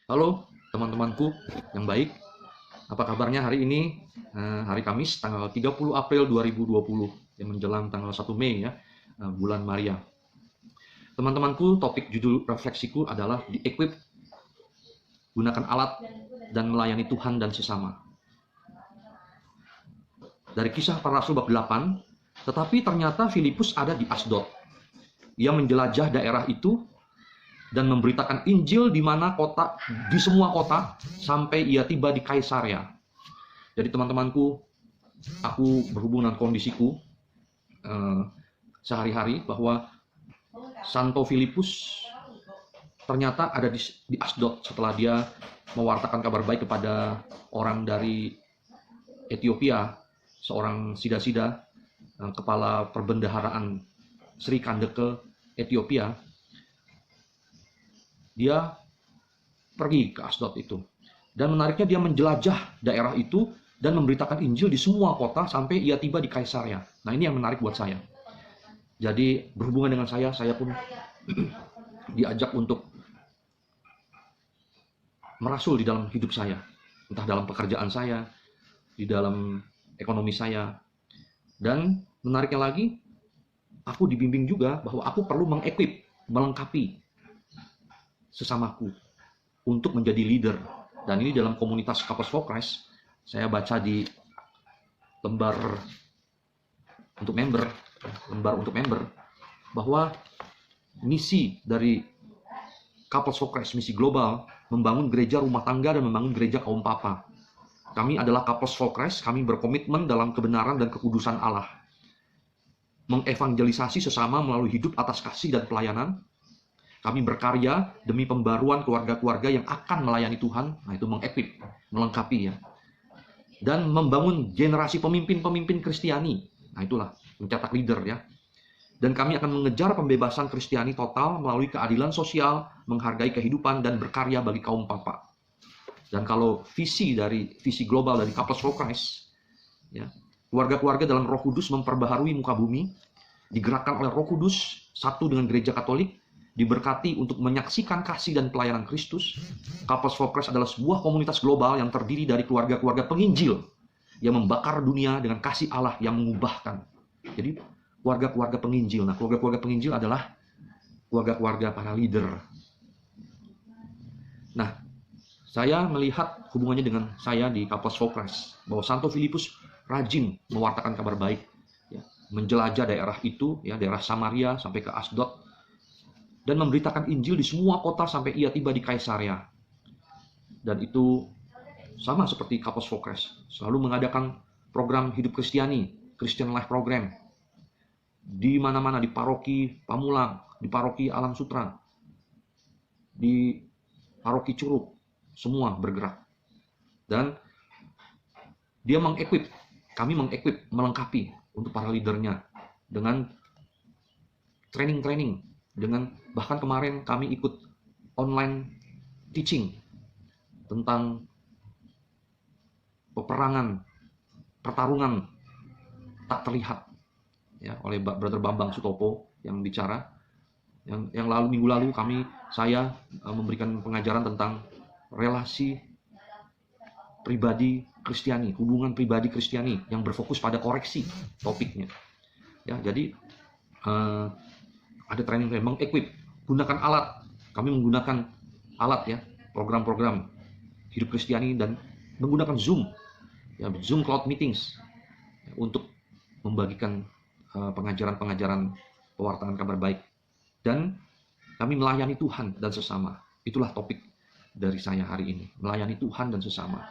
Halo teman-temanku yang baik, apa kabarnya hari ini? Hari Kamis tanggal 30 April 2020 yang menjelang tanggal 1 Mei ya, bulan Maria. Teman-temanku, topik judul refleksiku adalah di-equip, gunakan alat dan melayani Tuhan dan sesama. Dari Kisah Para Rasul bab 8, tetapi ternyata Filipus ada di Asdod. Ia menjelajah daerah itu dan memberitakan Injil di semua kota sampai ia tiba di Kaisarea. Jadi teman-temanku, aku berhubung dengan kondisiku sehari-hari bahwa Santo Filipus ternyata ada di Asdod setelah dia mewartakan kabar baik kepada orang dari Ethiopia, seorang sida-sida, kepala perbendaharaan Sri Kandeke Ethiopia. Dia pergi ke Asdod itu. Dan menariknya dia menjelajah daerah itu dan memberitakan Injil di semua kota sampai ia tiba di Kaisarea. Nah, ini yang menarik buat saya. Jadi berhubungan dengan saya pun diajak untuk merasul di dalam hidup saya. Entah dalam pekerjaan saya, di dalam ekonomi saya. Dan menariknya lagi, aku dibimbing juga bahwa aku perlu mengequip, melengkapi sesamaku untuk menjadi leader. Dan ini dalam komunitas Couples for Christ, saya baca di lembar untuk member, bahwa misi dari Couples for Christ, misi global, membangun gereja rumah tangga dan membangun gereja kaum papa. Kami adalah Couples for Christ, kami berkomitmen dalam kebenaran dan kekudusan Allah. Mengevangelisasi sesama melalui hidup atas kasih dan pelayanan. Kami berkarya demi pembaruan keluarga-keluarga yang akan melayani Tuhan. Nah, itu mengequip, melengkapi ya. Dan membangun generasi pemimpin-pemimpin Kristiani. Nah, itulah mencetak leader ya. Dan kami akan mengejar pembebasan Kristiani total melalui keadilan sosial, menghargai kehidupan dan berkarya bagi kaum papa. Dan kalau visi global dari Couples for Christ, ya, keluarga-keluarga dalam Roh Kudus memperbaharui muka bumi, digerakkan oleh Roh Kudus, satu dengan gereja Katolik, diberkati untuk menyaksikan kasih dan pelayanan Kristus. Couples for Christ adalah sebuah komunitas global yang terdiri dari keluarga-keluarga penginjil yang membakar dunia dengan kasih Allah yang mengubahkan. Jadi keluarga-keluarga penginjil. Nah, keluarga-keluarga penginjil adalah keluarga-keluarga para leader. Nah, saya melihat hubungannya dengan saya di Couples for Christ, bahwa Santo Filipus rajin mewartakan kabar baik, ya, menjelajah daerah itu, ya, daerah Samaria sampai ke Asdod, dan memberitakan Injil di semua kota sampai ia tiba di Kaisarea. Dan itu sama seperti Couples for Christ, selalu mengadakan program hidup Kristiani, Christian Life Program, di mana-mana, di paroki Pamulang, di paroki Alam Sutra, di paroki Curug, semua bergerak. Dan dia kami mengequip, melengkapi untuk para leadernya dengan training, dengan bahkan kemarin kami ikut online teaching tentang pertarungan tak terlihat, ya, oleh Brother Bambang Sutopo yang bicara. Yang minggu lalu saya memberikan pengajaran tentang relasi pribadi Kristiani, hubungan pribadi Kristiani yang berfokus pada koreksi topiknya. Ya, jadi ada training mengequip, gunakan alat. Kami menggunakan alat ya, program-program hidup Kristiani dan menggunakan Zoom, ya, Zoom Cloud Meetings ya, untuk membagikan pengajaran-pengajaran pewartaan kabar baik. Dan kami melayani Tuhan dan sesama. Itulah topik dari saya hari ini, melayani Tuhan dan sesama.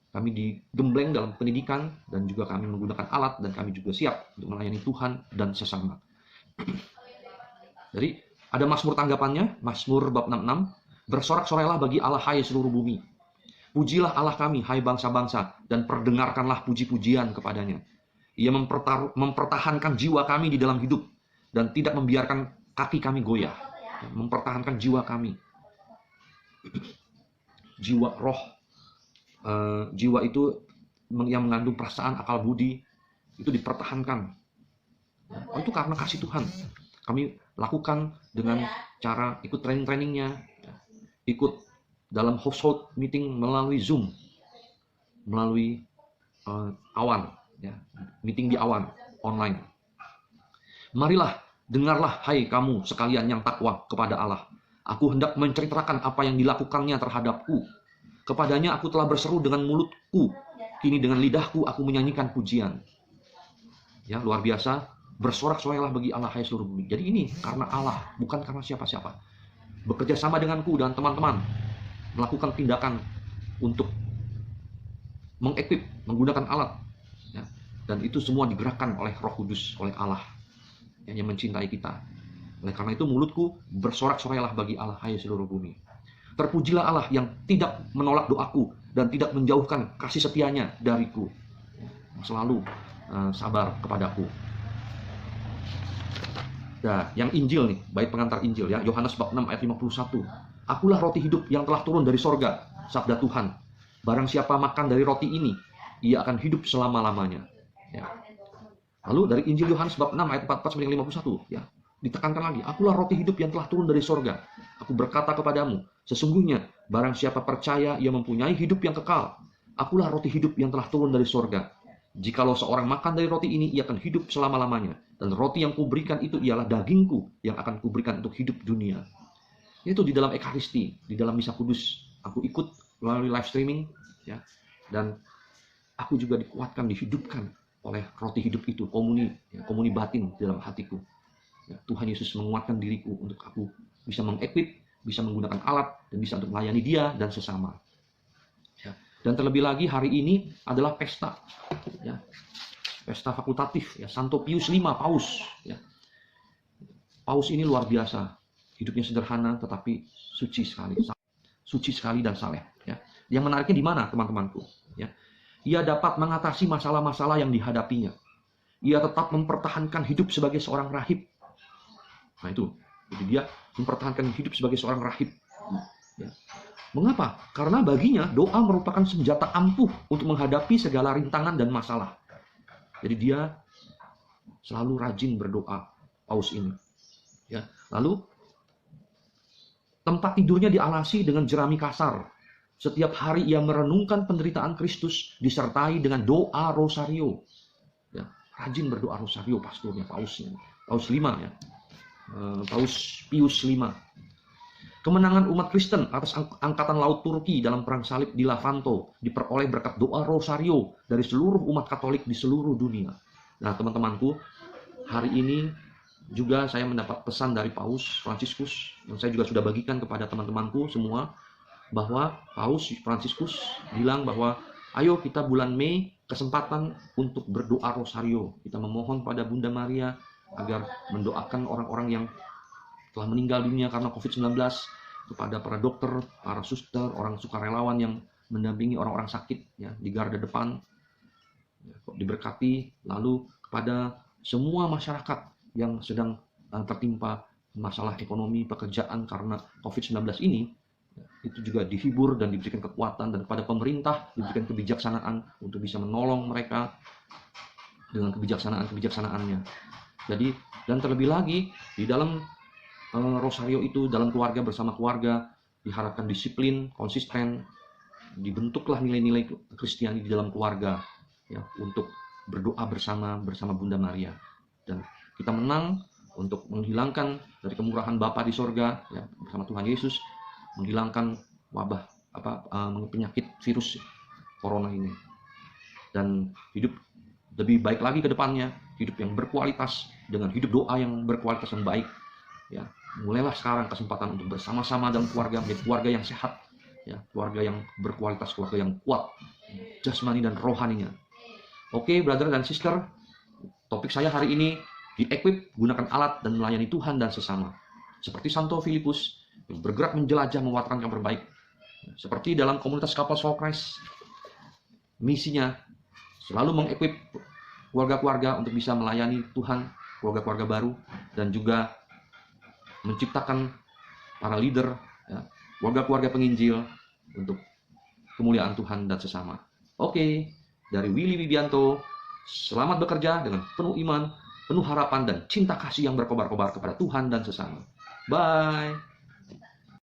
Kami digembleng dalam pendidikan dan juga kami menggunakan alat dan kami juga siap untuk melayani Tuhan dan sesama. Jadi ada Mazmur tanggapannya, Mazmur bab 66, bersorak-sorailah bagi Allah hai seluruh bumi. Pujilah Allah kami hai bangsa-bangsa dan perdengarkanlah puji-pujian kepadanya. Ia mempertahankan jiwa kami di dalam hidup dan tidak membiarkan kaki kami goyah. Mempertahankan jiwa kami. Jiwa roh, jiwa itu yang mengandung perasaan, akal budi, itu dipertahankan. Itu karena kasih Tuhan. Kami lakukan dengan cara ikut training-trainingnya, ikut dalam household meeting melalui Zoom, melalui awan, ya, meeting di awan online. Marilah, dengarlah hai kamu sekalian yang takwa kepada Allah. Aku hendak menceritakan apa yang dilakukannya terhadapku. Kepadanya aku telah berseru dengan mulutku, kini dengan lidahku aku menyanyikan pujian. Ya, luar biasa. Bersorak-sorai bagi Allah hai seluruh bumi. Jadi ini karena Allah, bukan karena siapa-siapa. Bekerja sama denganku dan teman-teman melakukan tindakan untuk mengekip, menggunakan alat, ya. Dan itu semua digerakkan oleh Roh Kudus, oleh Allah yang mencintai kita. Oleh karena itu mulutku bersorak-sorailah bagi Allah hai seluruh bumi. Terpujilah Allah yang tidak menolak doaku dan tidak menjauhkan kasih setianya dariku, selalu sabar kepadaku. Nah, yang Injil nih, bait pengantar Injil ya, Yohanes bab 6 ayat 51. Akulah roti hidup yang telah turun dari sorga, sabda Tuhan. Barang siapa makan dari roti ini, ia akan hidup selama-lamanya. Ya. Lalu dari Injil Yohanes bab 6 ayat 44-51, ya, ditekankan lagi, akulah roti hidup yang telah turun dari sorga. Aku berkata kepadamu, sesungguhnya barang siapa percaya ia mempunyai hidup yang kekal. Akulah roti hidup yang telah turun dari sorga. Jikalau seorang makan dari roti ini, ia akan hidup selama-lamanya. Dan roti yang kuberikan itu ialah dagingku yang akan kuberikan untuk hidup dunia. Itu di dalam Ekaristi, di dalam Misa Kudus. Aku ikut melalui live streaming, ya, dan aku juga dikuatkan, dihidupkan oleh roti hidup itu, komuni batin di dalam hatiku. Ya, Tuhan Yesus menguatkan diriku untuk aku bisa mengekip, bisa menggunakan alat, dan bisa untuk melayani Dia dan sesama. Ya. Dan terlebih lagi hari ini adalah pesta, ya, pesta fakultatif, ya, Santo Pius V, Paus. Ya. Paus ini luar biasa, hidupnya sederhana tetapi suci sekali dan saleh. Ya. Yang menariknya di mana, teman-temanku? Ya. Ia dapat mengatasi masalah-masalah yang dihadapinya. Ia tetap mempertahankan hidup sebagai seorang rahib. Nah itu, jadi dia mempertahankan hidup sebagai seorang rahib. Ya. Mengapa? Karena baginya doa merupakan senjata ampuh untuk menghadapi segala rintangan dan masalah. Jadi dia selalu rajin berdoa, Paus ini. Ya. Lalu tempat tidurnya dialasi dengan jerami kasar. Setiap hari ia merenungkan penderitaan Kristus disertai dengan doa rosario. Ya. Rajin berdoa rosario pastornya, Pausnya. Paus V, ya. Paus Pius V. Kemenangan umat Kristen atas angkatan laut Turki dalam perang salib di Levanto diperoleh berkat doa rosario dari seluruh umat Katolik di seluruh dunia. Nah, teman-temanku, hari ini juga saya mendapat pesan dari Paus Fransiskus yang saya juga sudah bagikan kepada teman-temanku semua, bahwa Paus Fransiskus bilang bahwa ayo kita bulan Mei kesempatan untuk berdoa rosario. Kita memohon pada Bunda Maria agar mendoakan orang-orang yang telah meninggal dunia karena COVID-19, kepada para dokter, para suster, orang sukarelawan yang mendampingi orang-orang sakit, ya, di garda depan, ya, diberkati. Lalu kepada semua masyarakat yang sedang tertimpa masalah ekonomi, pekerjaan karena COVID-19 ini, ya, itu juga dihibur dan diberikan kekuatan, dan kepada pemerintah diberikan kebijaksanaan untuk bisa menolong mereka dengan kebijaksanaannya. Jadi, dan terlebih lagi di dalam rosario itu, dalam keluarga, bersama keluarga diharapkan disiplin, konsisten, dibentuklah nilai-nilai Kristiani di dalam keluarga, ya, untuk berdoa bersama Bunda Maria, dan kita menang untuk menghilangkan dari kemurahan Bapa di sorga, ya, bersama Tuhan Yesus, menghilangkan wabah penyakit virus corona ini, dan hidup lebih baik lagi ke depannya, hidup yang berkualitas dengan hidup doa yang berkualitas yang baik. Ya, mulailah sekarang kesempatan untuk bersama-sama dalam keluarga, menjadi keluarga yang sehat, ya, keluarga yang berkualitas, keluarga yang kuat jasmani dan rohaninya. Oke, brother dan sister, topik saya hari ini di-equip, gunakan alat dan melayani Tuhan dan sesama. Seperti Santo Filipus yang bergerak menjelajah mewawarkan kabar baik. Seperti dalam komunitas Couples for Christ, misinya selalu meng-equip keluarga-keluarga untuk bisa melayani Tuhan, keluarga-keluarga baru, dan juga menciptakan para leader, ya, keluarga-keluarga penginjil untuk kemuliaan Tuhan dan sesama. Oke, dari Willy Wibianto, selamat bekerja dengan penuh iman, penuh harapan, dan cinta kasih yang berkobar-kobar kepada Tuhan dan sesama. Bye.